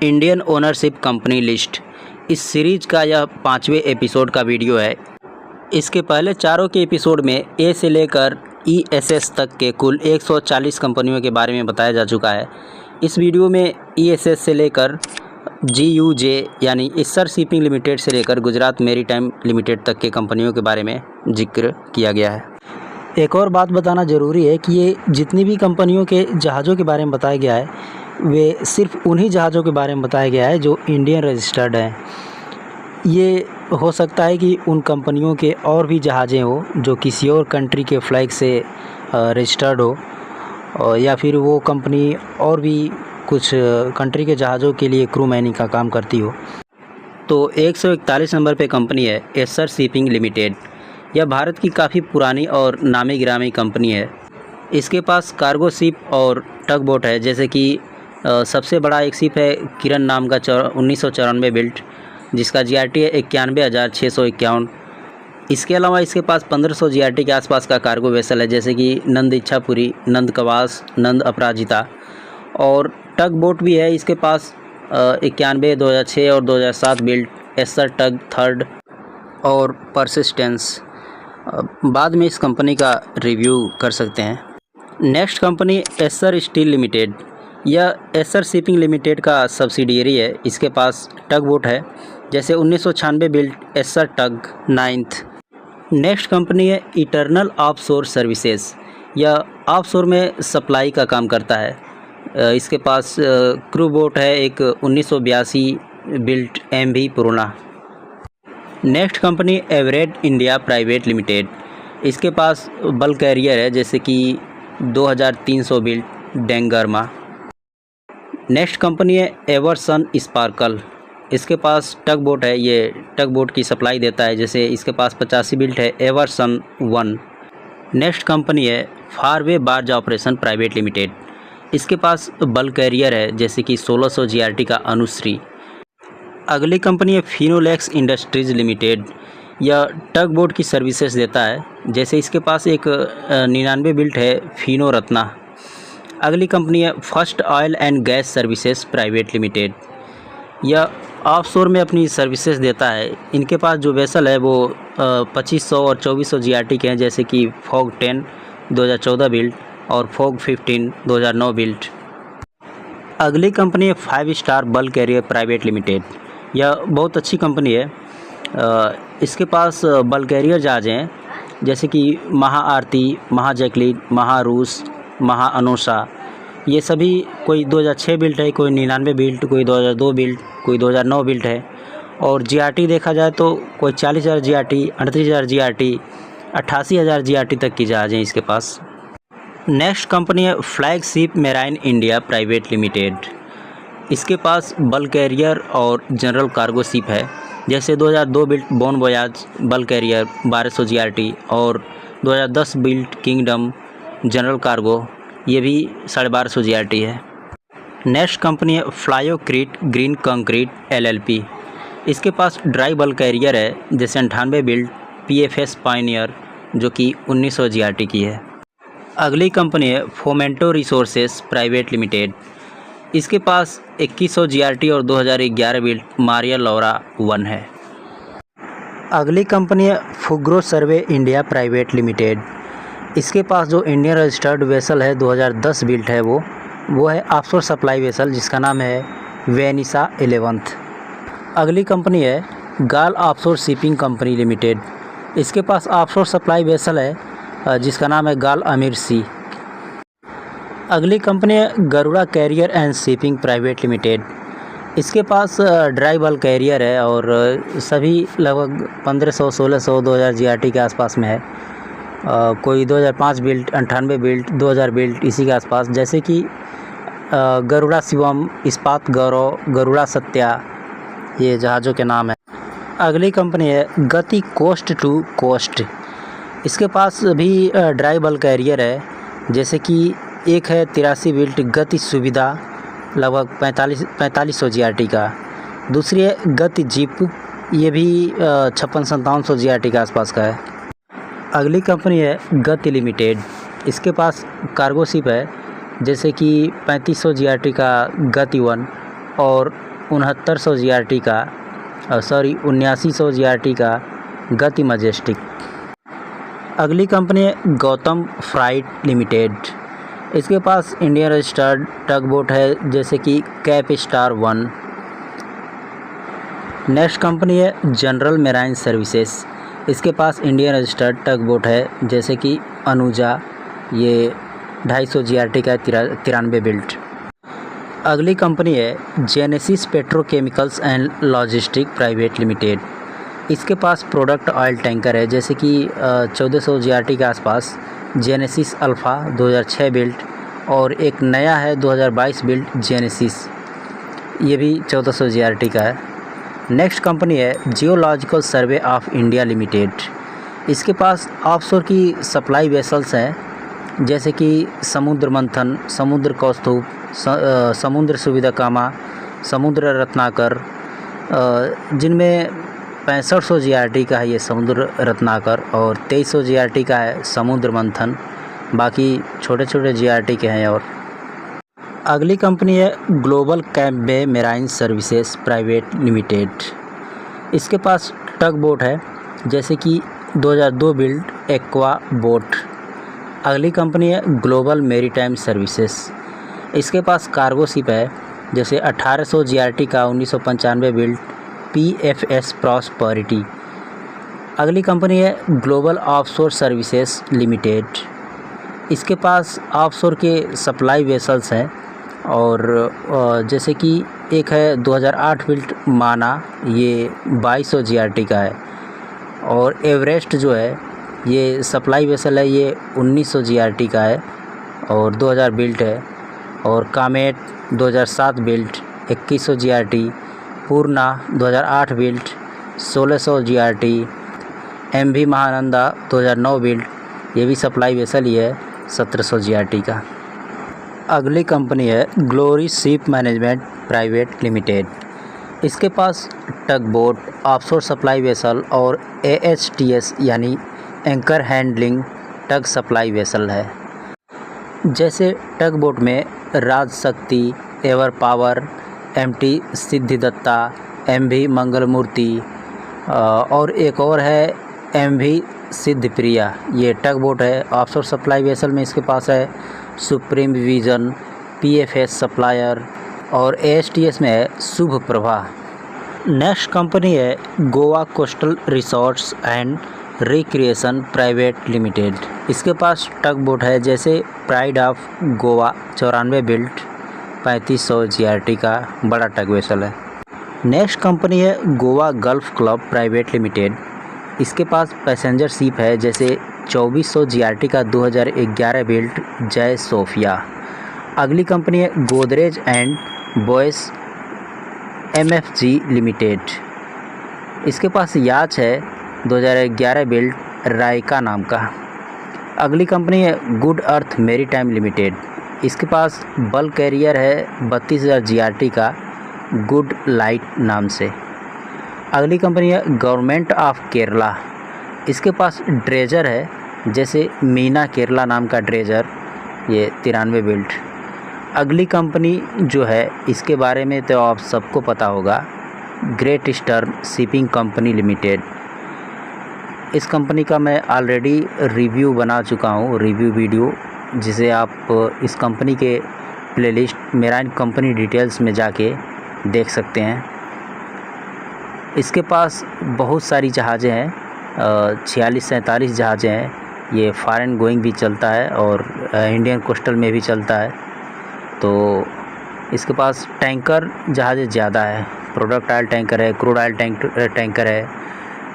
Indian ownership company list. इस series का यह 5वें एपिसोड का वीडियो है। इसके पहले चारों के एपिसोड में ए से लेकर ESS तक के कुल 140 कंपनियों के बारे में बताया जा चुका है। इस वीडियो में ESS से लेकर GUJ यानी ईसर शिपिंग लिमिटेड से लेकर गुजरात मैरीटाइम लिमिटेड तक के कंपनियों के बारे में जिक्र किया गया है। एक और बात बताना ज़रूरी है कि ये जितनी भी कंपनियों के जहाज़ों के बारे में बताया गया है वे सिर्फ उन्हीं जहाज़ों के बारे में बताया गया है जो इंडियन रजिस्टर्ड हैं। ये हो सकता है कि उन कंपनियों के और भी जहाज़ें हो जो किसी और कंट्री के फ्लैग से रजिस्टर्ड हो, या फिर वो कंपनी और भी कुछ कंट्री के जहाज़ों के लिए क्रू मैनिंग का काम करती हो। तो 141 नंबर पे कंपनी है ईसर शिपिंग लिमिटेड। यह भारत की काफ़ी पुरानी और नामी गिरामी कंपनी है। इसके पास कार्गो शिप और टग बोट है, जैसे कि सबसे बड़ा एक शिप है किरण नाम का 1994 बिल्ट, जिसका GRT है 91,651। इसके अलावा इसके पास 1500 GRT के आसपास का कार्गो वेसल है, जैसे कि नंद इच्छापुरी, नंद कवास, नंद अपराजिता। और टग बोट भी है इसके पास 91, 2006 और 2007 बिल्ट एसर टग थर्ड और परसिस्टेंस। बाद में इस कंपनी का रिव्यू कर सकते हैं। Next company Acer steel limited. यह एसर शिपिंग लिमिटेड का सब्सिडियरी है। इसके पास टग बोट है, जैसे 1996 बिल्ट एसर टग नाइन्थ। नेक्स्ट कंपनी है इटर्नल ऑफशोर सर्विसेज। यह ऑफशोर में सप्लाई का काम करता है। इसके पास क्रू बोट है एक 1982 built MV Purna. Next company Everett India private limited. इसके पास बल्क कैरियर है, जैसे कि 2300 बिल्ट डेंगरमा। नेक्स्ट कंपनी है एवरसन स्पार्कल। इसके पास टग बोट है, ये टग बोट की सप्लाई देता है, जैसे इसके पास 85 बिल्ट है एवरसन 1। नेक्स्ट कंपनी है फारवे बार्ज ऑपरेशन प्राइवेट लिमिटेड। इसके पास बल्क कैरियर है, जैसे कि 1600 GRT का अनुश्री। अगली कंपनी है फिनोलेक्स इंडस्ट्रीज़ लिमिटेड। यह टग बोट की सर्विसेज देता है, जैसे इसके पास एक 99 बिल्ट है फिनो रत्ना। अगली कंपनी है first oil and gas services private limited. यह ऑफशोर में अपनी सर्विसेज देता है। इनके पास जो वेसल है वो 2500 और 2400 GRT के हैं, जैसे कि फॉग 10 2014 बिल्ट और फॉग 15 2009 बिल्ट। अगली कंपनी है 5 star bulk carrier private limited. यह बहुत अच्छी कंपनी है। इसके पास बल्क कैरियर जहाज़ें हैं, जैसे कि महा आरती, महा जैकलीन, महा रूस, महा अनोसा। ये सभी कोई 2006 बिल्ट है, कोई 99 बिल्ट, कोई 2002 बिल्ट, कोई 2009 बिल्ट है। और GRT देखा जाए तो कोई 40,000 GRT, 38,000 GRT, 88,000 GRT तक की जहाज़ें इसके पास। नेक्स्ट कंपनी है flagship marine India private limited. इसके पास बल्क कैरियर और जनरल कार्गो शिप है, जैसे 2002 बिल्ट बॉन वोयाज बल्क कैरियर 1200 GRT और 2010 बिल्ट किंगडम जनरल कार्गो, ये भी 1250 GRT है। नेक्स्ट कंपनी है फ्लायोक्रीट ग्रीन कंक्रीट LLP। इसके पास ड्राई बल्क कैरियर है, जैसे 98 बिल्ट PFS पायनियर, जो कि 1900 GRT की है। अगली कंपनी है फोमेंटो रिसोर्सेज प्राइवेट लिमिटेड। इसके पास 2100 GRT और 2011 बिल्ट मारिया लौरा 1 है। अगली कंपनी है फुग्रो सर्वे इंडिया प्राइवेट लिमिटेड। इसके पास जो इंडियन रजिस्टर्ड वेसल है 2010 बिल्ट है, वो है ऑफशोर सप्लाई वेसल, जिसका नाम है वेनिसा 11th। अगली कंपनी है गाल ऑफशोर शिपिंग कंपनी लिमिटेड। इसके पास ऑफशोर सप्लाई वेसल है, जिसका नाम है गाल अमीर सी। अगली कंपनी है Garuda carrier and shipping private limited. इसके पास ड्राई बल्क कैरियर है और सभी लगभग 1500, 1600, 2000 GRT के आसपास में है। कोई 2005 बिल्ट, 98 बिल्ट, 2000 बिल्ट, इसी के आसपास, जैसे कि गरुड़ा शिवम, इस्पात गौरव, गरुड़ा सत्या, ये जहाज़ों के नाम है। अगली कंपनी है गति कोस्ट टू कोस्ट। इसके पास भी ड्राई बल्क कैरियर है, जैसे कि एक है 83 बिल्ट गति सुविधा, लगभग 4500 GRT का। दूसरी है गति जीप, ये भी 56-5700 GRT के आसपास का है। अगली कंपनी है गति लिमिटेड। इसके पास कार्गो शिप है, जैसे कि 3500 GRT का गति 1 और 6900 GRT का 7900 GRT का गति मैजेस्टिक। अगली कंपनी है गौतम फ्राइट लिमिटेड। इसके पास इंडियन रजिस्टर्ड टग बोट है जैसे कि कैप स्टार 1। नेक्स्ट कंपनी है जनरल मेराइन सर्विसेज। इसके पास इंडियन रजिस्टर्ड टग बोट है जैसे कि अनुजा, ये 250 GRT का 93 बिल्ट। अगली कंपनी है genesis petrochemicals and logistic private limited. इसके पास प्रोडक्ट ऑयल टैंकर है जैसे कि 1400 GRT के आसपास जेनेसिस अल्फ़ा 2006 बिल्ट, और एक नया है 2022 बिल्ट जेनेसिस, ये भी 1400 GRT का है। नेक्स्ट कंपनी है geological survey of India limited. इसके पास ऑफशोर की सप्लाई वेसल्स हैं जैसे कि समुद्र मंथन, समुद्र कौस्तुभ, समुद्र सुविधा कामा, समुद्र रत्नाकर, जिनमें 6500 GRT का है ये समुद्र रत्नाकर और 2300 GRT का है समुद्र मंथन, बाकी छोटे छोटे GRT के हैं। और अगली कंपनी है ग्लोबल कैंप बे मेराइन सर्विसेज प्राइवेट लिमिटेड। इसके पास टग बोट है जैसे कि 2002 बिल्ड एक्वा बोट। अगली कंपनी है ग्लोबल मेरीटाइम सर्विसेज। इसके पास कार्गो शिप है जैसे 1800 GRT का 1995 बिल्ड PFS प्रॉस्पेरिटी। अगली कंपनी है ग्लोबल ऑफशोर सर्विसेज लिमिटेड। इसके पास ऑफशोर के सप्लाई वेसल्स हैं और जैसे कि एक है 2008 बिल्ट माना, ये 2200 GRT का है, और एवरेस्ट जो है ये सप्लाई वेसल है, ये 1900 GRT का है और 2000 बिल्ट है। और कामेट 2007 बिल्ट 2100 GRT, पूर्णा 2008 built 1600 GRT, MV Mahananda 2009 built, ये भी सप्लाई वेसल ही है 1700 GRT का। अगली कंपनी है glory ship management private limited. इसके पास टग बोट, ऑफशोर सप्लाई वेसल और AHTS यानी एंकर हैंडलिंग टग सप्लाई वेसल है। जैसे टग बोट में राजशक्ति, एवर पावर, MT सिद्धिदत्ता, MV मंगलमूर्ति और एक और है MV सिद्धप्रिया, ये टग बोट है। ऑफशोर सप्लाई वेसल में इसके पास है सुप्रीम विजन, PFS सप्लायर, और AHTS में है शुभ प्रभा। नेक्स्ट कंपनी है Goa coastal resorts and recreation private limited. इसके पास टग बोट है जैसे pride of Goa 94 built 3500 GRT का बड़ा टग वेसल है। नेक्स्ट कंपनी है Goa gulf club private limited. इसके पास पैसेंजर शिप है जैसे 2400 GRT का 2011 बिल्ट जय सोफिया। अगली कंपनी है Godrej and Boyce MFG limited. इसके पास याच है 2011 बिल्ट रायका नाम का। अगली कंपनी है गुड अर्थ मेरीटाइम लिमिटेड। इसके पास बल्क कैरियर है 32000 GRT का गुड लाइट नाम से। अगली कंपनी है गवर्नमेंट ऑफ केरला। इसके पास ड्रेजर है जैसे मीना केरला नाम का ड्रेजर, ये 93 बिल्ट। अगली कंपनी जो है इसके बारे में तो आप सबको पता होगा, great eastern shipping company limited. इस कंपनी का मैं ऑलरेडी रिव्यू बना चुका हूँ, रिव्यू वीडियो, जिसे आप इस कंपनी के प्लेलिस्ट मेराइन कंपनी डिटेल्स में जाके देख सकते हैं। इसके पास बहुत सारी जहाज़ें हैं, 46-47 जहाज़ें हैं। ये फॉरेन गोइंग भी चलता है और इंडियन कोस्टल में भी चलता है। तो इसके पास टैंकर जहाज़ें ज़्यादा है, प्रोडक्ट ऑयल टैंकर है, क्रूड ऑयल टैंकर है,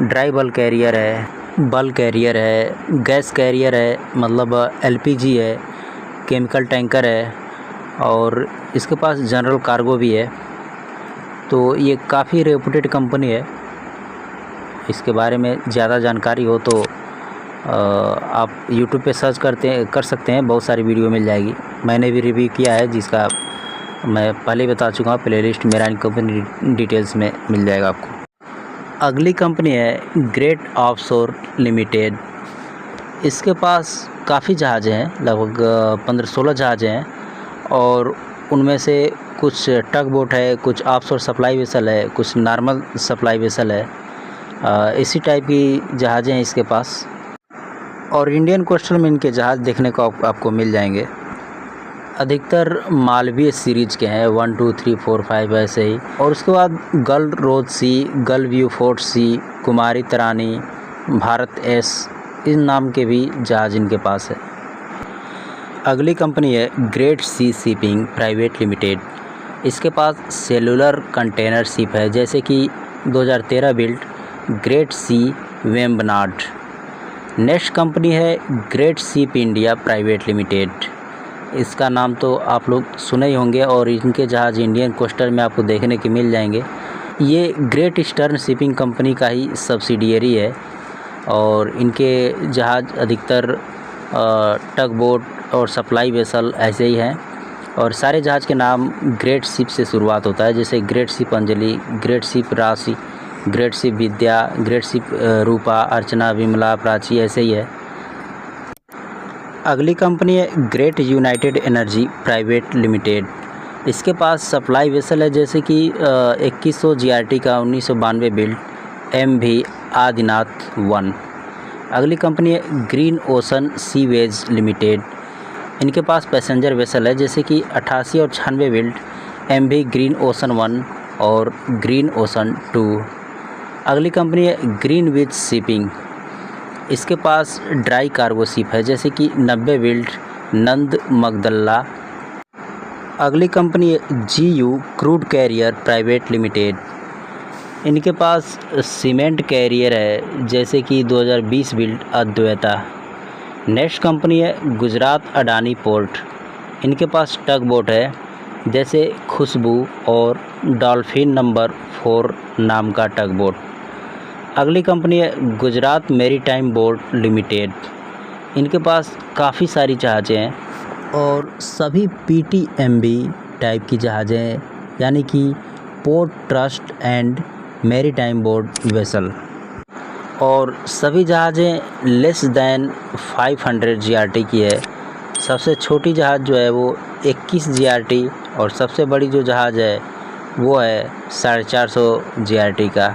ड्राई बल्क कैरियर है, गैस कैरियर है, मतलब LPG है, केमिकल टैंकर है, और इसके पास जनरल कार्गो भी है। तो ये काफ़ी रेपुटेड कंपनी है। इसके बारे में ज़्यादा जानकारी हो तो आप YouTube पे सर्च कर सकते हैं, बहुत सारी वीडियो मिल जाएगी। मैंने भी रिव्यू किया है जिसका मैं पहले बता चुका हूँ, प्लेलिस्ट मेराइन कंपनी डिटेल्स में मिल जाएगा आपको। अगली कंपनी है ग्रेट ऑफशोर लिमिटेड। इसके पास काफ़ी जहाज़ें हैं, लगभग 15-16 जहाज़ें हैं, और उनमें से कुछ टग बोट है, कुछ ऑफशोर सप्लाई वेसल है, कुछ नॉर्मल सप्लाई वेसल है। इसी टाइप की जहाज़ें हैं इसके पास। और इंडियन कोस्टल में इनके जहाज़ देखने को आपको मिल जाएंगे। अधिकतर मालवीय सीरीज के हैं, 1 2 3 4 5 ऐसे ही। और उसके बाद गल रोज सी, गल व्यू फोर्ट सी, कुमारी तरानी, भारत एस, इन नाम के भी जहाज़ इनके पास है। अगली कंपनी है ग्रेट सी शिपिंग प्राइवेट लिमिटेड। इसके पास सेलुलर कंटेनर शिप है, जैसे कि 2013 बिल्ट ग्रेट सी वेम्बनाड। नेक्स्ट कंपनी है great ship India private limited. इसका नाम तो आप लोग सुने ही होंगे और इनके जहाज़ इंडियन कोस्टल में आपको देखने के मिल जाएंगे। ये ग्रेट ईस्टर्न शिपिंग कंपनी का ही सब्सिडियरी है और इनके जहाज़ अधिकतर टग बोट और सप्लाई वेसल ऐसे ही हैं। और सारे जहाज़ के नाम ग्रेट शिप से शुरुआत होता है, जैसे great ship Anjali, great ship राशि, ग्रेट शिप विद्या, ग्रेट शिप रूपा, अर्चना, विमला, प्राची, ऐसे ही है। अगली कंपनी है great United energy private limited. इसके पास सप्लाई वेसल है, जैसे कि 2100 GRT का 1992 बिल्ड MV आदिनाथ 1। अगली कंपनी है ग्रीन ओशन सीवेज लिमिटेड। इनके पास पैसेंजर वेसल है, जैसे कि 88 और 96 बिल्ड MV ग्रीन ओशन 1 और ग्रीन ओशन 2। अगली कंपनी है ग्रीन विच शिपिंग। इसके पास ड्राई कार्गो शिप है, जैसे कि 90 बिल्ड नंद मगदल्ला। अगली कंपनी है GU crude carrier private limited. इनके पास सीमेंट कैरियर है, जैसे कि 2020 बिल्ड अद्वैता। नेक्स्ट कंपनी है गुजरात अडानी पोर्ट। इनके पास टग बोट है, जैसे खुशबू और डॉल्फिन नंबर 4 नाम का टग बोट। अगली कंपनी है गुजरात मैरीटाइम बोर्ड लिमिटेड। इनके पास काफ़ी सारी जहाज़ें हैं और सभी PTMB टाइप की जहाज़ें हैं, यानी कि port trust and maritime board vessel. और सभी जहाज़ें लेस दैन 500 GRT की है। सबसे छोटी जहाज़ जो है वो 21 GRT और सबसे बड़ी जो जहाज़ है वो है 450 GRT का।